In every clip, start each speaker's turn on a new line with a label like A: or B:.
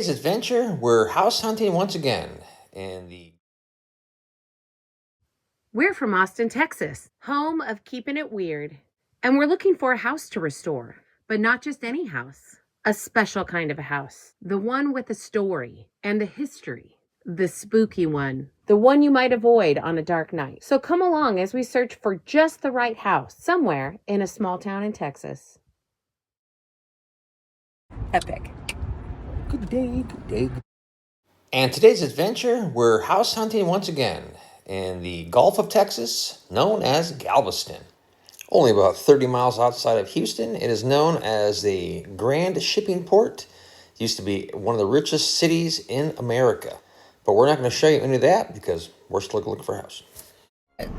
A: today's adventure, we're house hunting once again.
B: We're from Austin, Texas, home of keeping it weird. And we're looking for a house to restore, but not just any house. A special kind of a house. The one with a story and a history. The spooky one. The one you might avoid on a dark night. So come along as we search for just the right house somewhere in a small town in Texas. Epic.
A: Good day, good day. And today's adventure, we're house hunting once again in the Gulf of Texas, known as Galveston. Only about 30 miles outside of Houston, it is known as the Grand Shipping Port. It used to be one of the richest cities in America. But we're not going to show you any of that because we're still looking for a house.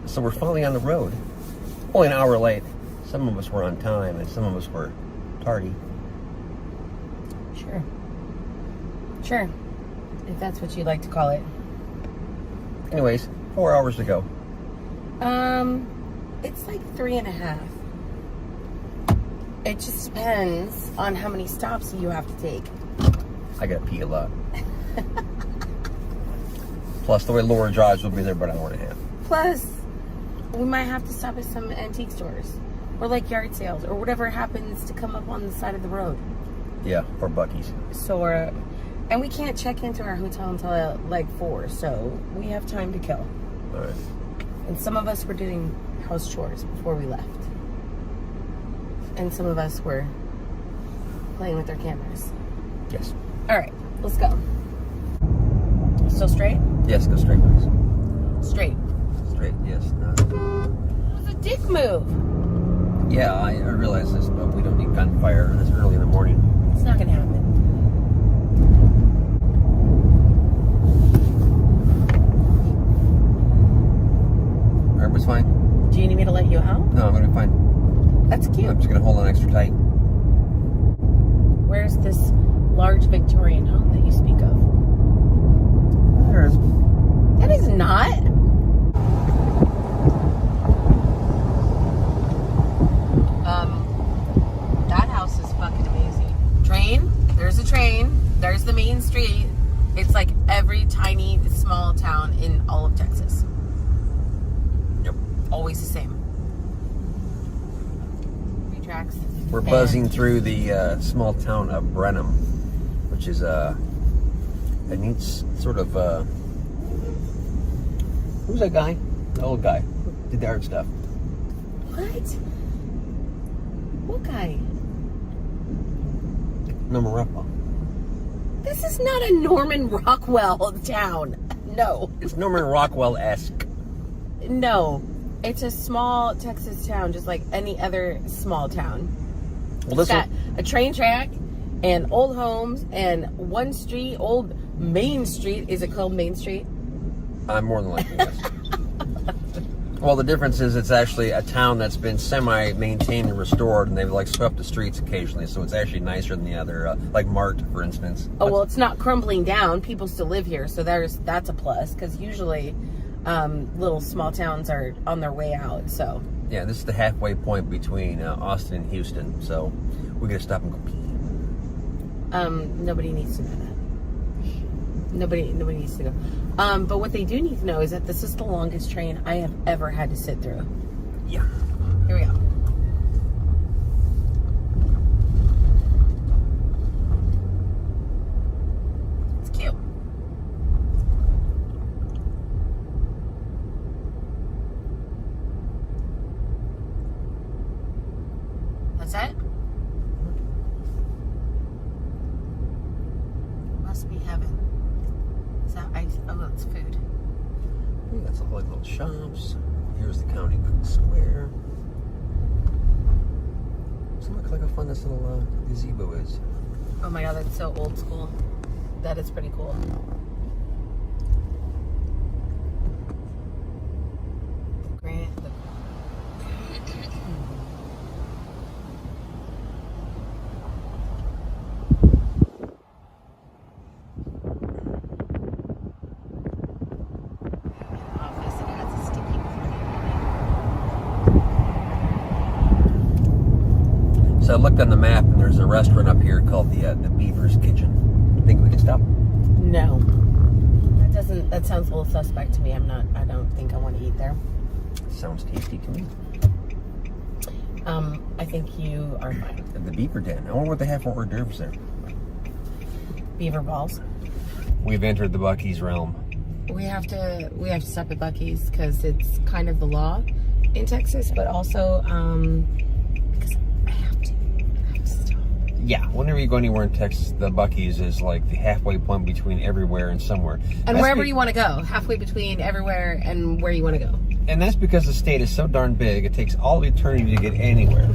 A: So we're finally on the road. Only an hour late. Some of us were on time and some of us were tardy.
B: Sure. If that's what you'd like to call it.
A: Anyways, 4 hours to go.
B: It's like 3.5. It just depends on how many stops you have to take.
A: I gotta pee a lot. Plus, the way Laura drives, we'll be there about an hour and a half.
B: Plus, we might have to stop at some antique stores. Or like yard sales. Or whatever happens to come up on the side of the road.
A: Yeah, or Buc-ee's.
B: And we can't check into our hotel until like 4. So, we have time to kill.
A: All right.
B: And some of us were doing house chores before we left. And some of us were playing with their cameras.
A: Yes.
B: All right, let's go. Still straight?
A: Yes, go straight, please.
B: Straight.
A: Straight, yes.
B: It was a dick move.
A: Yeah, I realize this, but we don't need gunfire this early in the morning.
B: It's not going to happen.
A: Everybody's fine?
B: Do you need me to let you out?
A: No, I'm going to be fine.
B: That's cute.
A: I'm just going to hold on extra tight.
B: Where's this large Victorian home that you speak of?
A: There is.
B: That is not. That house is fucking amazing. Train. There's a train. There's the main street. It's like every tiny, small town in all of Texas.
A: Yep.
B: Always the same. Tracks.
A: We're buzzing through the small town of Brenham, which is a neat sort of who's that guy? The old guy who did the art stuff.
B: What? What guy?
A: Norman Rockwell.
B: This is not a Norman Rockwell town. No.
A: It's Norman Rockwell-esque.
B: No. It's a small Texas town, just like any other small town.
A: Well,
B: it's got a train track and old homes and one street, old Main Street. Is it called Main Street?
A: I'm more than likely, yes. Well, the difference is it's actually a town that's been semi-maintained and restored, and they've like swept the streets occasionally, so it's actually nicer than the other, like Mart, for instance.
B: Oh, well, it's not crumbling down. People still live here, so that's a plus, because usually little small towns are on their way out, so.
A: Yeah, this is the halfway point between Austin and Houston, so we're going to stop and go pee.
B: Nobody needs to know that. Nobody needs to go. But what they do need to know is that this is the longest train I have ever had to sit through.
A: Yeah.
B: Here we go. It's cute. That's it? Must be heaven. Is that ice? Oh, it's food.
A: We got some like little shops. Here's the county square. Doesn't look like how fun this little gazebo is.
B: Oh my god, that's so old school. That is pretty cool.
A: So I looked on the map, and there's a restaurant up here called the Beaver's Kitchen. I think we can mixed up?
B: No. That sounds a little suspect to me. I don't think I want to eat there.
A: Sounds tasty to me.
B: I think you are fine.
A: The Beaver Den. I wonder what they have for hors d'oeuvres there.
B: Beaver balls.
A: We've entered the Buc-ee's realm.
B: We have to stop at Buc-ee's because it's kind of the law in Texas, but also because I have to stop.
A: Yeah, whenever you go anywhere in Texas, the Buc-ee's is like the halfway point between everywhere and somewhere.
B: And wherever you want to go, halfway between everywhere and where you want to go.
A: And that's because the state is so darn big, it takes all of eternity to get anywhere.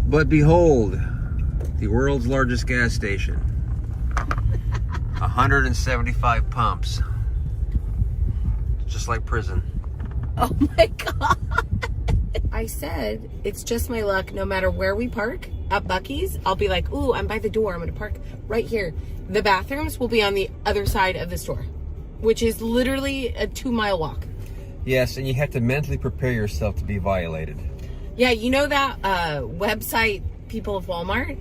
A: But behold, the world's largest gas station. 175 pumps. Just like prison.
B: Oh my God. I said, it's just my luck. No matter where we park at Buc-ee's, I'll be like, ooh, I'm by the door. I'm going to park right here. The bathrooms will be on the other side of the store, which is literally a 2-mile walk.
A: Yes, and you have to mentally prepare yourself to be violated.
B: Yeah, you know that website, People of Walmart?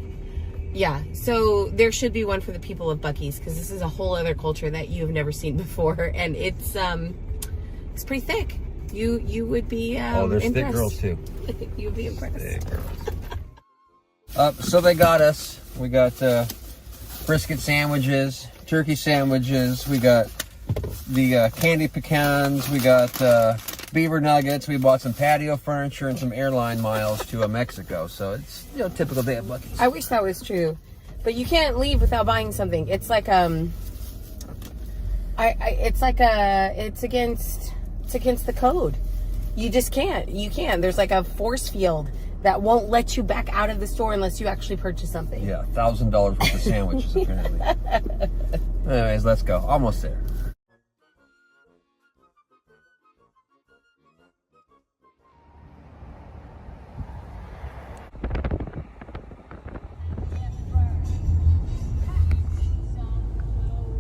B: Yeah, so there should be one for the people of Buc-ee's because this is a whole other culture that you have never seen before, and it's pretty thick. You would be
A: oh, there's
B: impressed.
A: thick girls too.
B: You would be impressed.
A: Thick girls. So they got us. We got brisket sandwiches, turkey sandwiches. We got the candy pecans. We got beaver nuggets. We bought some patio furniture and some airline miles to Mexico. So it's typical day at Buc-ee's.
B: I wish that was true, but you can't leave without buying something. It's like it's against the code. You just can't. You can. There's like a force field that won't let you back out of the store unless you actually purchase something.
A: Yeah, $1,000 worth of sandwiches apparently. Anyways, let's go. Almost there.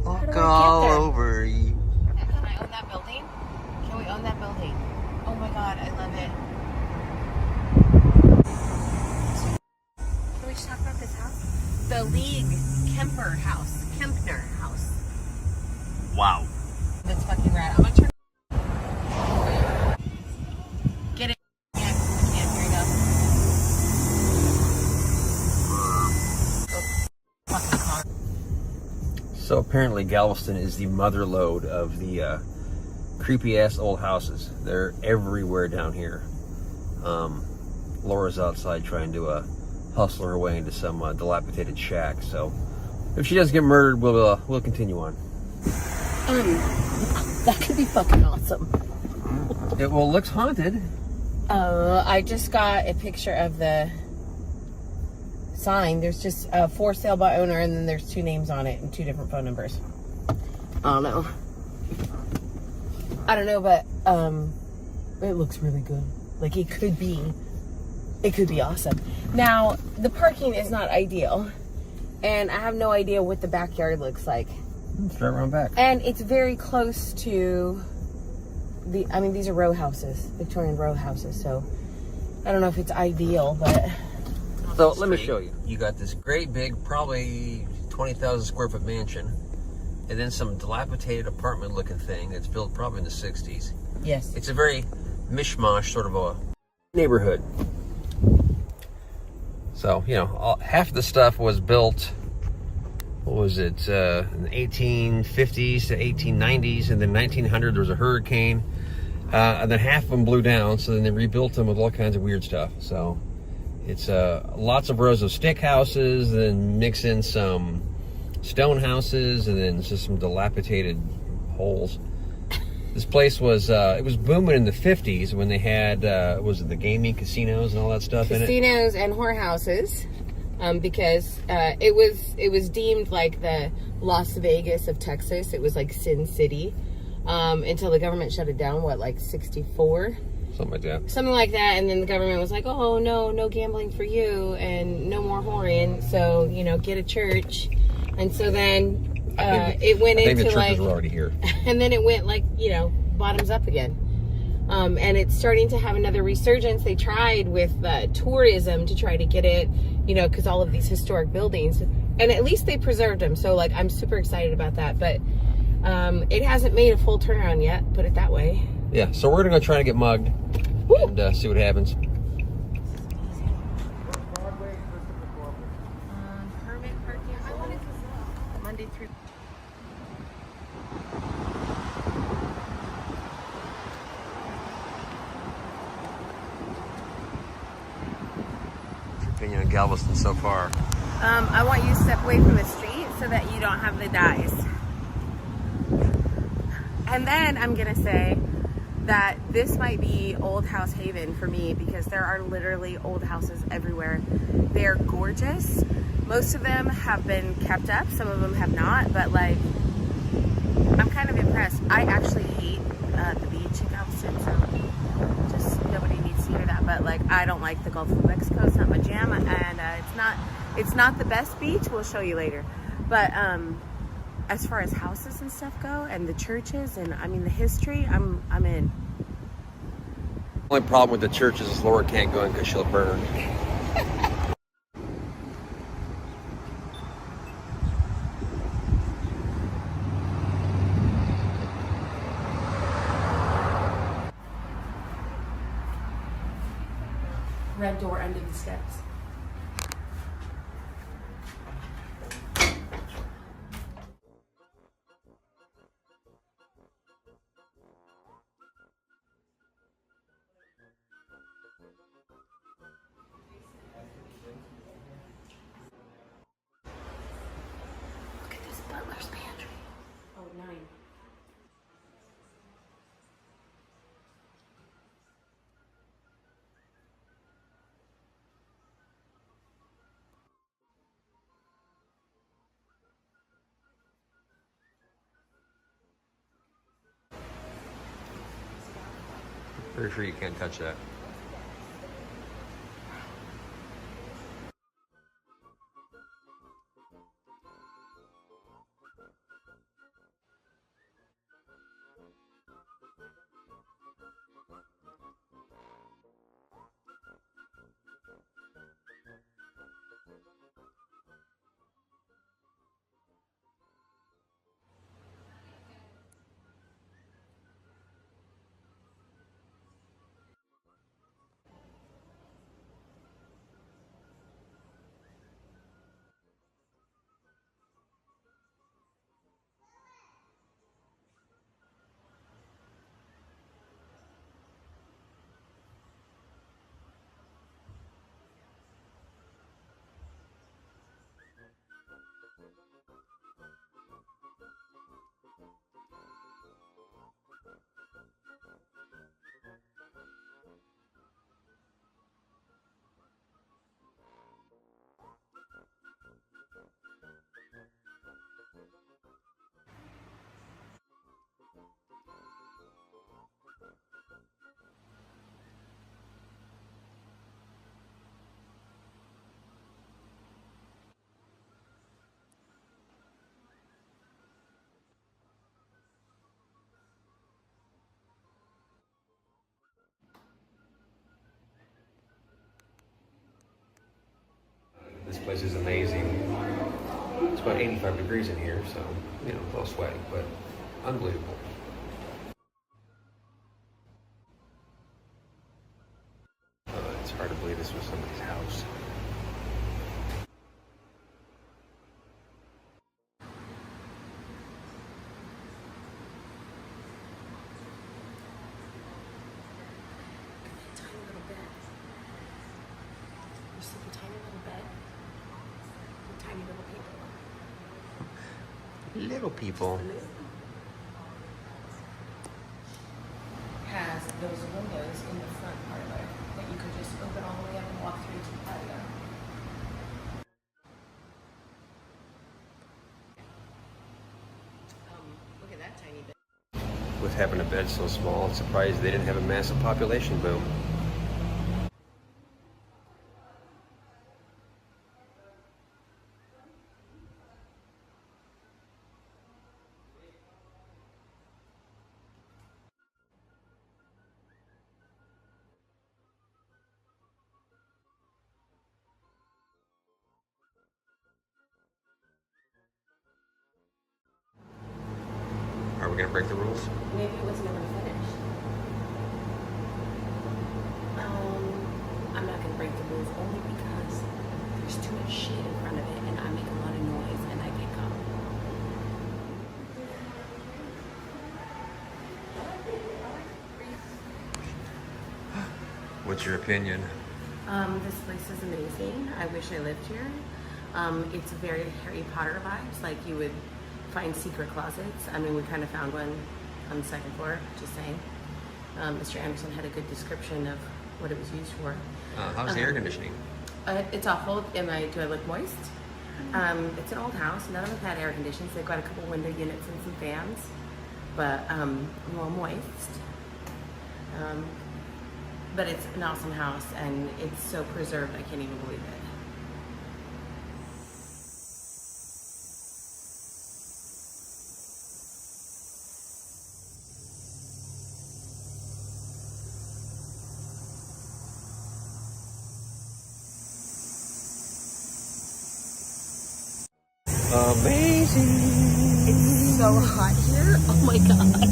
A: Walk all over you.
B: Can I own that building? Can we own that building? Oh my God, I love it. Can we just talk about this house? The Kempner house.
A: Wow.
B: That's fucking rad. I'm gonna turn. Get it. Yeah, here we go. Fucking car.
A: So apparently Galveston is the mother lode of the creepy ass old houses. They're everywhere down here. Laura's outside trying to hustle her way into some dilapidated shack. So if she doesn't get murdered, we'll continue on.
B: That could be fucking awesome.
A: It looks haunted.
B: I just got a picture of the sign. There's just for sale by owner, and then there's 2 names on it and 2 different phone numbers. I don't know, but it looks really good. Like it could be awesome. Now the parking is not ideal, and I have no idea what the backyard looks like.
A: Straight around back.
B: And it's very close to these are row houses, Victorian row houses, so I don't know if it's ideal, but...
A: So let me show you. You got this great big, probably 20,000 square foot mansion, and then some dilapidated apartment looking thing that's built probably in the 60s.
B: Yes.
A: It's a very mishmash sort of a neighborhood. So, half the stuff was built, what was it, in the 1850s to 1890s, and then 1900 there was a hurricane, and then half of them blew down, so then they rebuilt them with all kinds of weird stuff. So it's lots of rows of stick houses, then mix in some stone houses, and then just some dilapidated holes. This place was it was booming in the 50s when they had was it the gaming casinos and all that stuff in it?
B: Casinos and whorehouses, because it was deemed like the Las Vegas of Texas. It was like Sin City until the government shut it down. What, like 64?
A: Something like that.
B: Something like that, and then the government was like, "Oh no gambling for you, and no more whoring. So get a church." And so then it went into
A: the
B: like,
A: were already here.
B: And then it went like bottoms up again. And it's starting to have another resurgence. They tried with tourism to try to get it, because all of these historic buildings And at least they preserved them. So like, I'm super excited about that. But it hasn't made a full turnaround yet, put it that way.
A: Yeah, so we're gonna go try to get mugged. Woo! And see what happens.
B: Permit parking. I wanted to Monday through.
A: What's your opinion on Galveston so far?
B: I want you to step away from the street so that you don't have the dyes. And then I'm gonna say that this might be old house haven for me because there are literally old houses everywhere. They're gorgeous. Most of them have been kept up, some of them have not, but like, I'm kind of impressed. I actually hate the beach in Galveston, so just nobody needs to hear that, but like, I don't like the Gulf of Mexico. It's not my jam, and it's not the best beach. We'll show you later. But as far as houses and stuff go, and the churches, and I mean the history, I'm in.
A: The only problem with the church is Laura can't go in because she'll burn.
B: Red door under the steps. Look at this butler's pantry. Oh, 9.
A: Pretty sure you can't touch that. This place is amazing. It's about 85 degrees in here, so, you know, a little sweaty, but unbelievable. It's hard to believe this was somebody's house.
B: Tiny little bed. You sleep a tiny little bed with tiny little people.
A: Little people.
B: Has those windows in the front parlor that you could just open all the way up and walk through to the patio. Look at that tiny bed.
A: With having a bed so small, it's surprised they didn't have a massive population boom. we're gonna break the rules?
B: Maybe it was never finished. I'm not gonna break the rules only because there's too much shit in front of it and I make a lot of noise and I get caught.
A: What's your opinion?
B: This place is amazing. I wish I lived here. It's very Harry Potter vibes, like you would find secret closets. I mean, we kind of found one on the second floor, just saying. Mr. Anderson had a good description of what it was used for.
A: How's the air conditioning?
B: It's awful. Do I look moist? It's an old house. None of them had air conditions. They've got a couple window units and some fans, but well, moist. But it's an awesome house, and it's so preserved, I can't even believe it.
A: Amazing!
B: It's so hot here. Oh my god.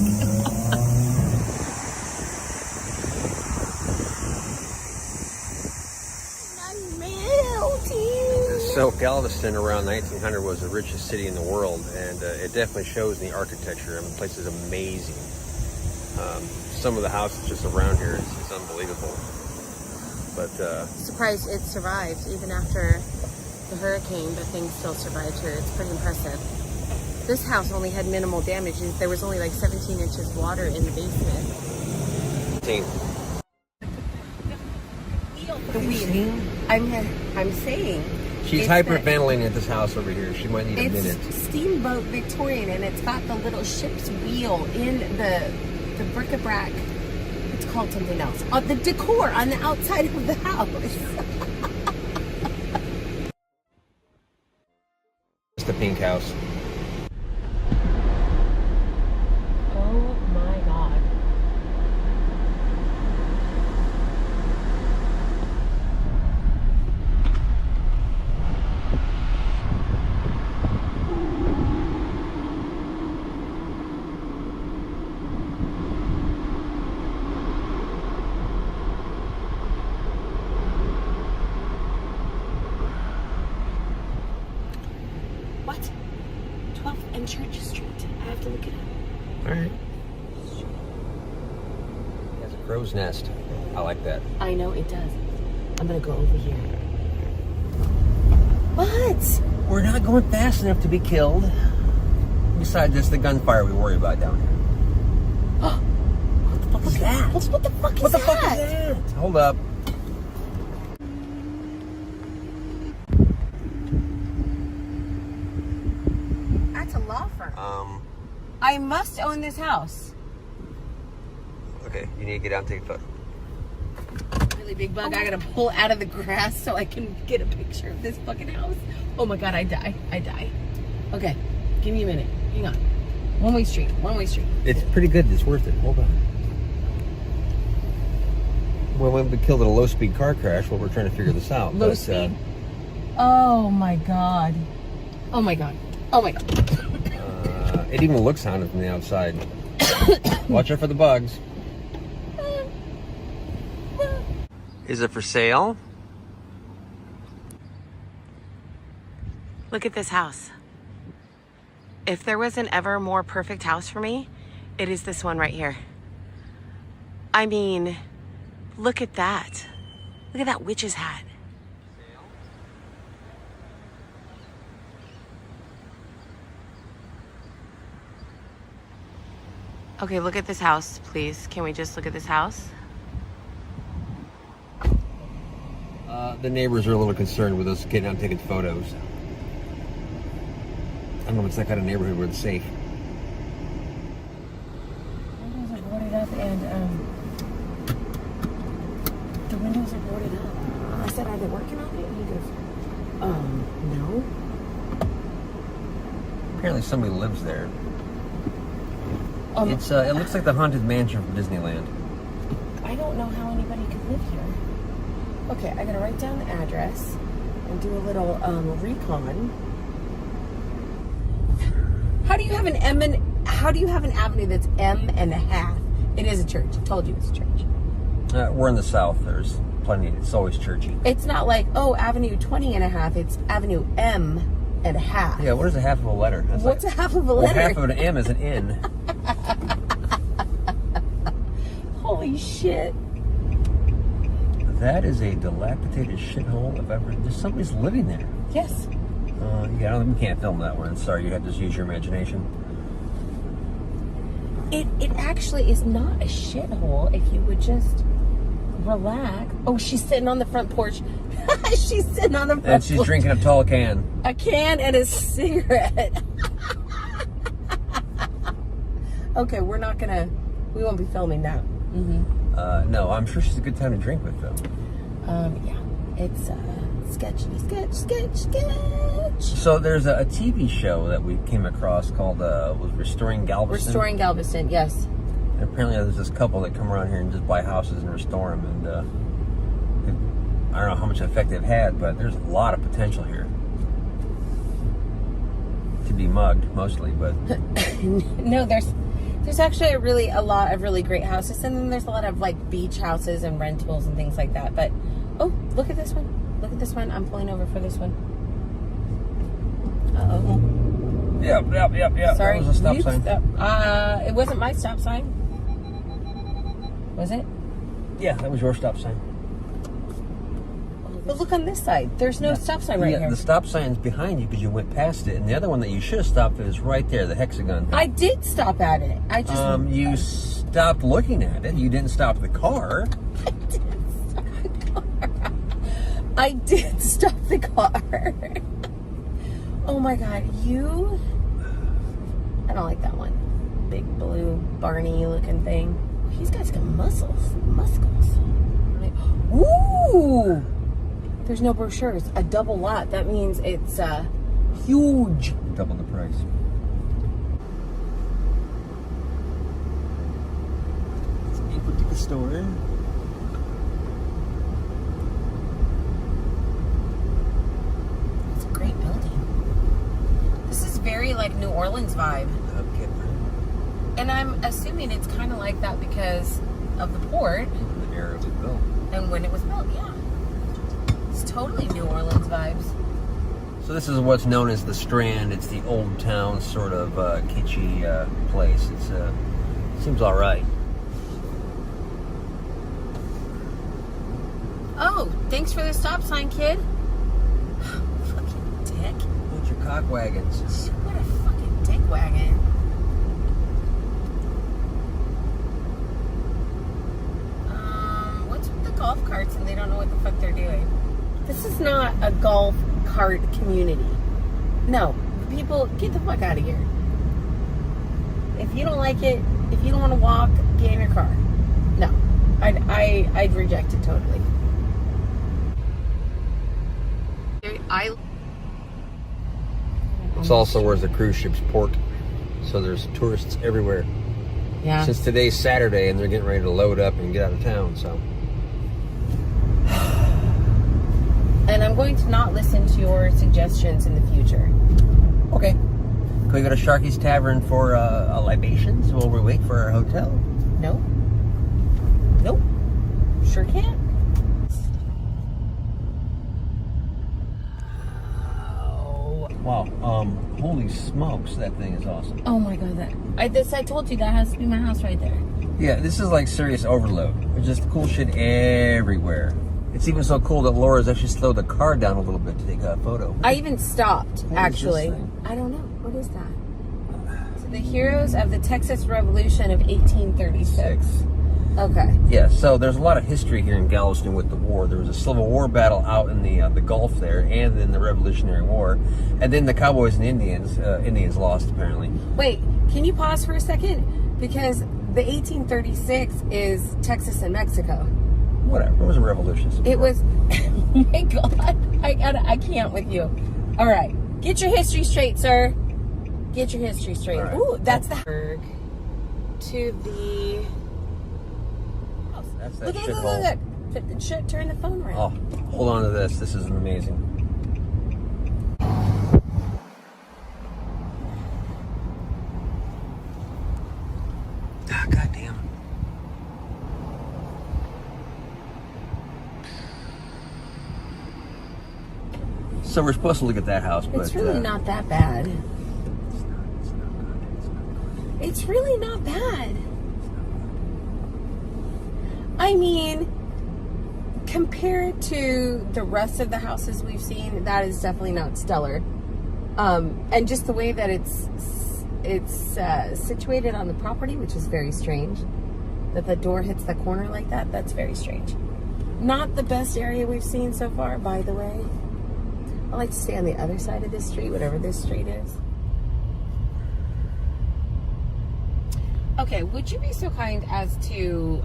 A: So Galveston around 1900 was the richest city in the world, and it definitely shows in the architecture. I mean, the place is amazing. Some of the houses just around here is unbelievable. But
B: Surprised it survived even after the hurricane. The thing still survived here. It's pretty impressive. This house only had minimal damage. There was only like 17 inches water in the basement. The wheel. I'm saying.
A: She's hyperventilating at this house over here. She might need a minute.
B: It's steamboat Victorian, and it's got the little ship's wheel in the bric-a-brac. It's called something else. The decor on the outside of the house.
A: It's the pink house.
B: Oh my god. What? 12th and Church Street. I have to look it up.
A: All right. It has a crow's nest. I like that.
B: I know it does. I'm gonna go over here. What?
A: We're not going fast enough to be killed. Besides, it's the gunfire we worry about down here.
B: What the fuck is that? What the fuck is that?
A: What the fuck is that? Hold up.
B: That's a law firm. I must own this house.
A: Okay, you need to get out and take a photo.
B: Really big bug. I gotta pull out of the grass so I can get a picture of this fucking house. Oh my god, I die. Okay, give me a minute. Hang on. One-way street.
A: It's pretty good. It's worth it. Hold on. Well, when we killed in a low-speed car crash, well, we're trying to figure this out.
B: Low speed. Oh my god. Oh my god.
A: It even looks haunted from the outside. Watch out for the bugs. Is it for sale?
B: Look at this house. If there was an ever more perfect house for me, it is this one right here. I mean, look at that. Look at that witch's hat. Okay, look at this house, please. Can we just look at this house?
A: The neighbors are a little concerned with us getting out and taking photos. I don't know if it's that kind of neighborhood where it's safe.
B: Windows are boarded up and the windows are boarded up. I said, are they working on it? And he goes, no.
A: Apparently somebody lives there. It looks like the Haunted Mansion from Disneyland.
B: I don't know how anybody could live here. Okay, I gotta write down the address and do a little recon. How do you have an How do you have an avenue that's M and a half? It is a church. I told you it's a church.
A: We're in the South. There's plenty. It's always churchy.
B: It's not like, oh, Avenue 20 and a half. It's Avenue M and a half.
A: Yeah, what is a half of a letter? That's
B: What's
A: like,
B: a half of a
A: well,
B: letter?
A: half of an M is an N.
B: Holy shit.
A: That is a dilapidated shithole if ever. There's somebody's living there.
B: Yes.
A: Yeah, we can't film that one. Sorry, you have to just use your imagination.
B: It actually is not a shithole if you would just relax. Oh, she's sitting on the front porch. She's sitting on the front porch.
A: And she's drinking a tall can.
B: A can and a cigarette. Okay, we won't be filming that. Mm-hmm.
A: No, I'm sure she's a good time to drink with, though.
B: Yeah, it's sketch.
A: So there's a TV show that we came across called was Restoring Galveston.
B: Restoring Galveston, yes.
A: And apparently there's this couple that come around here and just buy houses and restore them. And I don't know how much effect they've had, but there's a lot of potential here to be mugged, mostly. But
B: No, there's actually a lot of really great houses, and then there's a lot of like beach houses and rentals and things like that. But oh, look at this one. Look at this one. I'm pulling over for this one. Uh-oh.
A: Yep.
B: Sorry.
A: That was a stop sign.
B: It wasn't my stop sign. Was it?
A: Yeah, that was your stop sign.
B: But look on this side. There's no stop sign right here.
A: The stop sign's behind you because you went past it, and the other one that you should have stopped at is right there, the hexagon thing.
B: I did stop at it. I just
A: you stopped looking at it. You didn't stop the car.
B: I did stop the car. Oh my god, I don't like that one. Big blue Barney looking thing. He's got some muscles. Ooh! There's no brochures. A double lot. That means it's huge.
A: Double the price. It's a boutique store.
B: It's a great building. This is very like New Orleans vibe.
A: Okay.
B: And I'm assuming it's kind of like that because of the port.
A: The era it was built.
B: And when it was built, yeah. It's totally New Orleans vibes.
A: So this is what's known as the Strand. It's the old town sort of kitschy place. It's seems all right.
B: Oh, thanks for the stop sign, kid. Fucking dick.
A: What's your cock wagons?
B: What a fucking dick wagon. What's with the golf carts and they don't know what the fuck they're doing? This is not a golf cart community. No, people, get the fuck out of here. If you don't like it, if you don't want to walk, get in your car. No, I'd reject it totally.
A: It's also where the cruise ships port, so there's tourists everywhere.
B: Yeah.
A: Since today's Saturday and they're getting ready to load up and get out of town, so.
B: And I'm going to not listen to your suggestions in the future.
A: Okay. Can we go to Sharky's Tavern for a libations while we wait for our hotel?
B: No. Nope. Sure can't.
A: Wow. Holy smokes, that thing is awesome.
B: Oh my god, I told you that has to be my house right there.
A: Yeah, this is like serious overload. There's just cool shit everywhere. It's even so cool that Laura's actually slowed the car down a little bit to take a photo.
B: I even stopped,
A: What
B: actually.
A: is this thing?
B: I don't know. What is that? So the heroes of the Texas Revolution of 1836. Okay.
A: Yeah, so there's a lot of history here in Galveston with the war. There was a Civil War battle out in the Gulf there, and then the Revolutionary War, and then the Cowboys and Indians. Indians lost apparently.
B: Wait, can you pause for a second? Because the 1836 is Texas and Mexico.
A: Whatever. It was a revolution.
B: It was. Oh my god, I can't with you. All right, get your history straight, sir. Get your history straight.
A: Right.
B: Ooh, that's the to the.
A: That's that
B: Look,
A: shithole.
B: look. Turn the phone around.
A: Oh, hold on to this. This is amazing. God damn it. So we're supposed to look at that house, but
B: It's really not that bad. It's really not bad. I mean, compared to the rest of the houses we've seen, that is definitely not stellar. And just the way that it's situated on the property, which is very strange. That the door hits the corner like that, that's very strange. Not the best area we've seen so far, by the way. I like to stay on the other side of this street, whatever this street is. Okay, would you be so kind as to,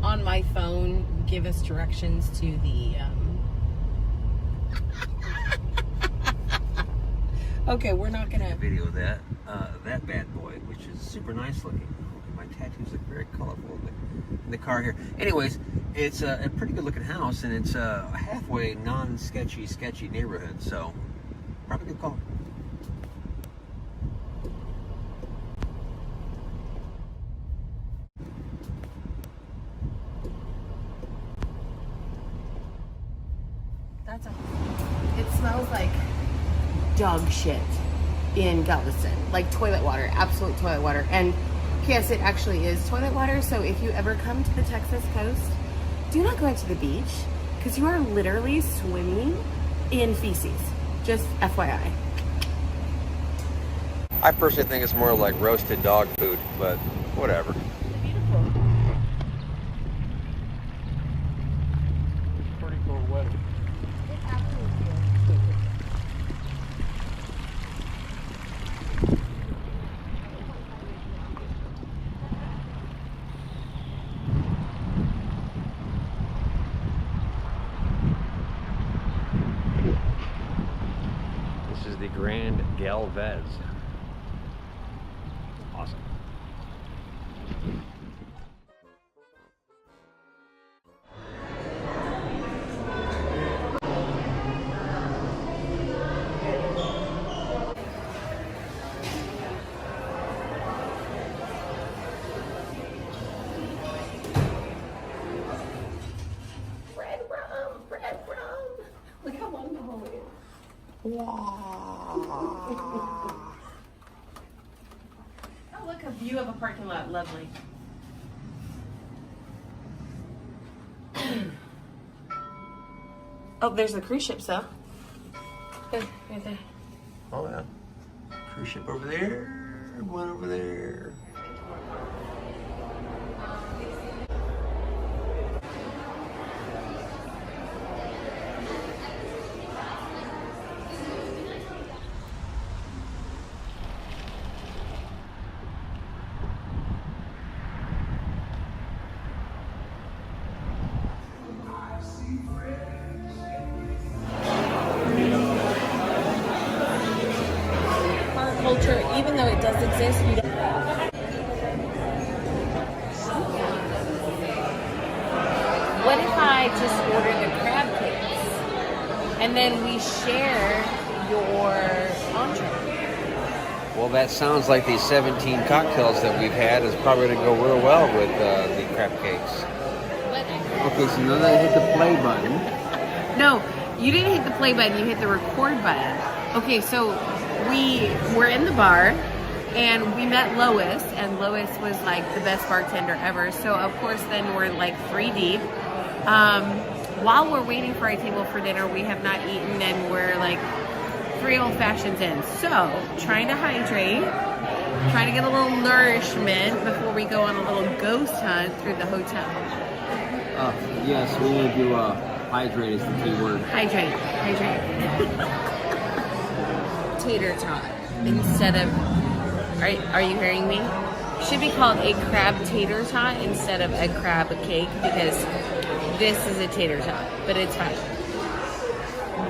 B: on my phone, give us directions to the, Okay, we're not gonna...
A: video of that bad boy, which is super nice looking. My tattoos look very colorful in the car here. Anyways, it's a pretty good looking house, and it's a halfway sketchy neighborhood, so probably a good call.
B: It smells like dog shit in Galveston, like toilet water, absolute toilet water. And yes, it actually is toilet water. So if you ever come to the Texas coast, do not go into the beach because you are literally swimming in feces. Just FYI.
A: I personally think it's more like roasted dog food, but whatever.
B: Beautiful.
C: Pretty cool weather.
A: This is the Grand Galvez. Awesome.
B: Bread rum. Look how long the hole is. Oh, look, a view of a parking lot. Lovely. Oh, there's the cruise ships, though. Right there.
A: Oh yeah. Cruise ship over there, one over there.
B: Our culture, even though it does exist, you don't. What if I just order the crab cakes and then we share your entree?
A: Well, that sounds like the 17 cocktails that we've had is probably going to go real well with the crab cakes. Okay, so now that I hit the play button.
B: No, you didn't hit the play button, you hit the record button. Okay, so we were in the bar and we met Lois, and Lois was like the best bartender ever. So of course then we're like 3 deep. While we're waiting for our table for dinner, we have not eaten and we're like 3 old fashions in. So trying to hydrate, trying to get a little nourishment before we go on a little ghost hunt through the hotel.
A: Yes, we need to hydrate is the key word.
B: Hydrate. Tater tot instead of, are you hearing me? Should be called a crab tater tot instead of a crab cake because this is a tater tot, but it's fine.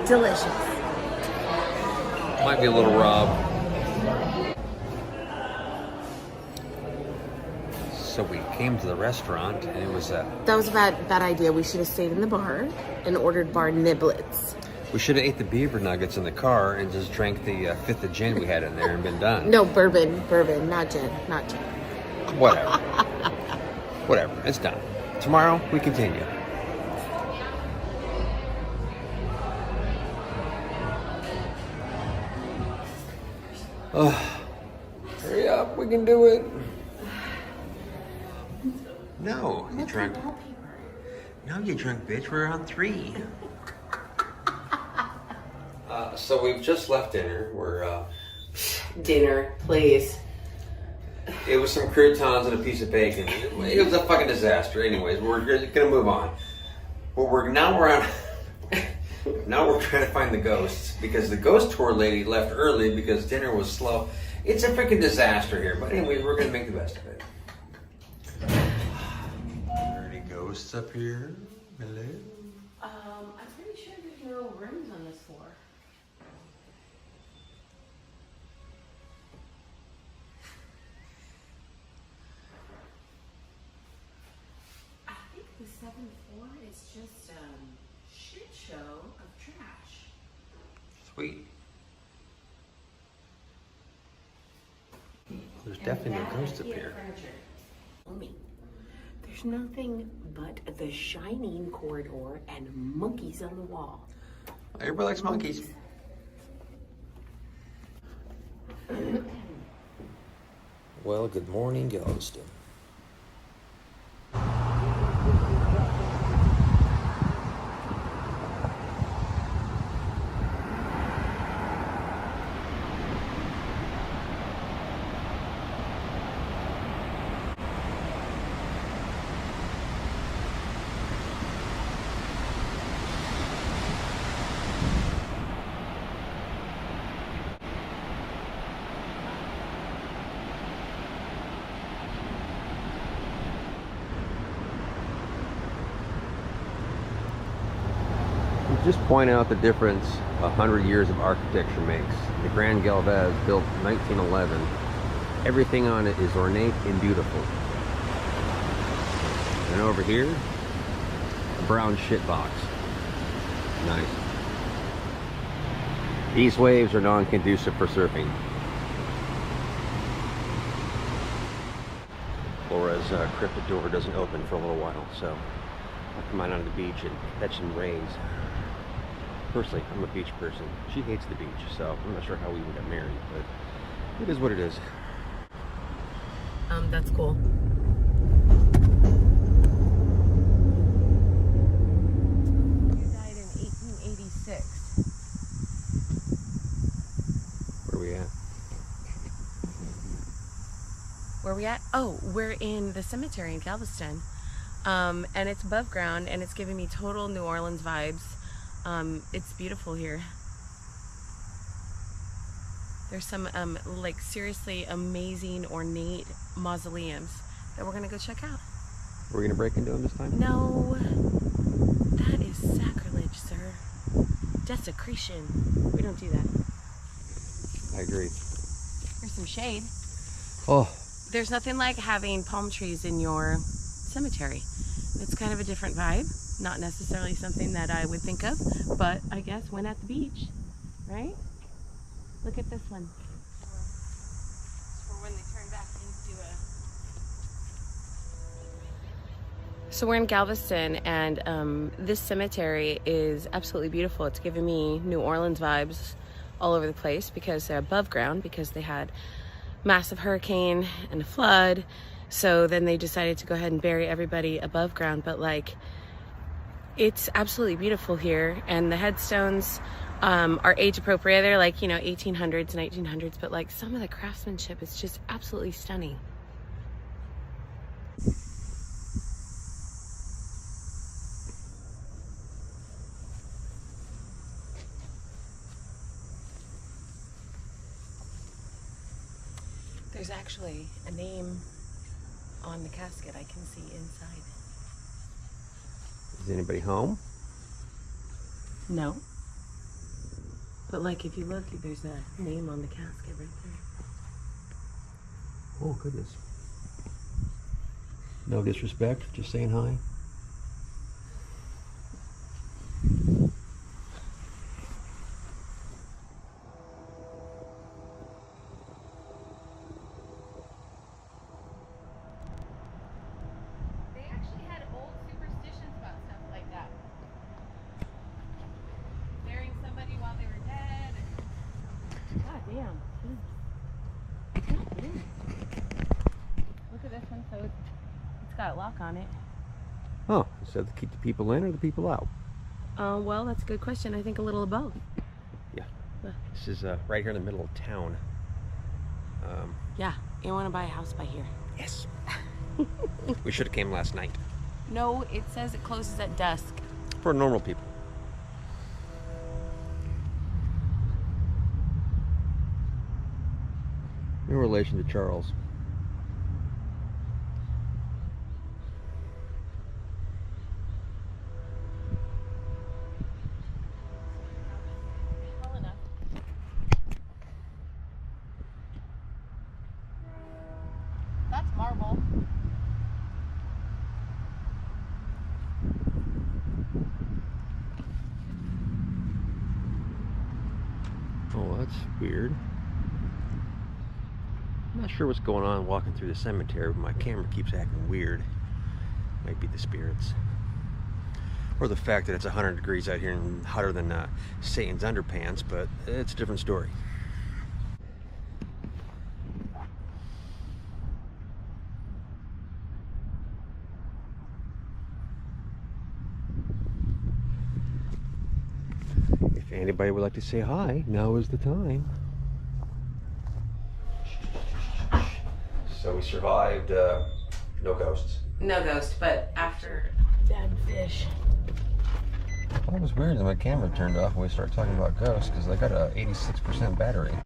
B: Delicious.
A: Might be a little raw. So we came to the restaurant and it was
B: That was a bad idea. We should have stayed in the bar and ordered bar niblets.
A: we should have ate the beaver nuggets in the car and just drank the 5th of gin we had in there and been done.
B: No, bourbon, not gin.
A: Whatever. Whatever. It's done. Tomorrow, we continue. Hurry up. We can do it. No, you drunk. No, you drunk bitch. We're on 3. So we've just left dinner. We're
B: Dinner, please.
A: It was some croutons and a piece of bacon. It was a fucking disaster. Anyways, we're gonna move on. But now we're on. Now we're trying to find the ghosts because the ghost tour lady left early because dinner was slow. It's a freaking disaster here. But anyways, we're gonna make the best of it. Are there any ghosts up here? Hello?
B: I'm pretty sure there's no rooms on this floor. I think the 7th floor is just shit show of trash.
A: Sweet. There's definitely no ghosts up here.
B: There's nothing but the shining corridor and monkeys on the wall.
A: Everybody likes monkeys. Well, good morning, Galveston. Just point out the difference 100 years of architecture makes. The Grand Galvez, built 1911, everything on it is ornate and beautiful. And over here, a brown shit box. Nice. These waves are non-conducive for surfing. Laura's cryptic door doesn't open for a little while, so I'll come out onto the beach and catch some rays. Personally, I'm a beach person. She hates the beach, so I'm not sure how we would get married, but it is what it is.
B: That's cool. You died in 1886.
A: Where are we at?
B: Where are we at? Oh, we're in the cemetery in Galveston. And it's above ground, and it's giving me total New Orleans vibes. It's beautiful here. There's some like seriously amazing ornate mausoleums that we're gonna go check out.
A: We're gonna break into them this time?
B: No, that is sacrilege, sir. Desecration. We don't do that.
A: I agree.
B: Here's some shade.
A: Oh.
B: There's nothing like having palm trees in your cemetery. It's kind of a different vibe. Not necessarily something that I would think of, but I guess when at the beach, right? Look at this one. For when they turn back into a... So we're in Galveston, and this cemetery is absolutely beautiful. It's giving me New Orleans vibes all over the place because they're above ground, because they had massive hurricane and a flood. So then they decided to go ahead and bury everybody above ground, but like, it's absolutely beautiful here, and the headstones are age appropriate. They're like, you know, 1800s and 1900s, but like some of the craftsmanship is just absolutely stunning. There's actually a name on the casket I can see inside.
A: Is anybody home?
B: No. But like if you look, there's a name on the casket right there.
A: Oh, goodness. No disrespect, just saying hi.
B: got a lock on it.
A: Oh, so to keep the people in or the people out?
B: Well, that's a good question. I think a little of both.
A: Yeah. This is right here in the middle of town.
B: Yeah, you want to buy a house by here.
A: Yes. We should have came last night.
B: No, it says it closes at dusk.
A: For normal people. In relation to Charles.
B: Well enough. That's marble.
A: Oh, that's weird. I'm not sure what's going on walking through the cemetery, but my camera keeps acting weird. Might be the spirits. Or the fact that it's 100 degrees out here and hotter than Satan's underpants, but it's a different story. If anybody would like to say hi, now is the time. So we survived, no ghosts.
B: No ghost, but after dead fish.
A: Well, it was weird that my camera turned off when we started talking about ghosts because I got a 86% battery.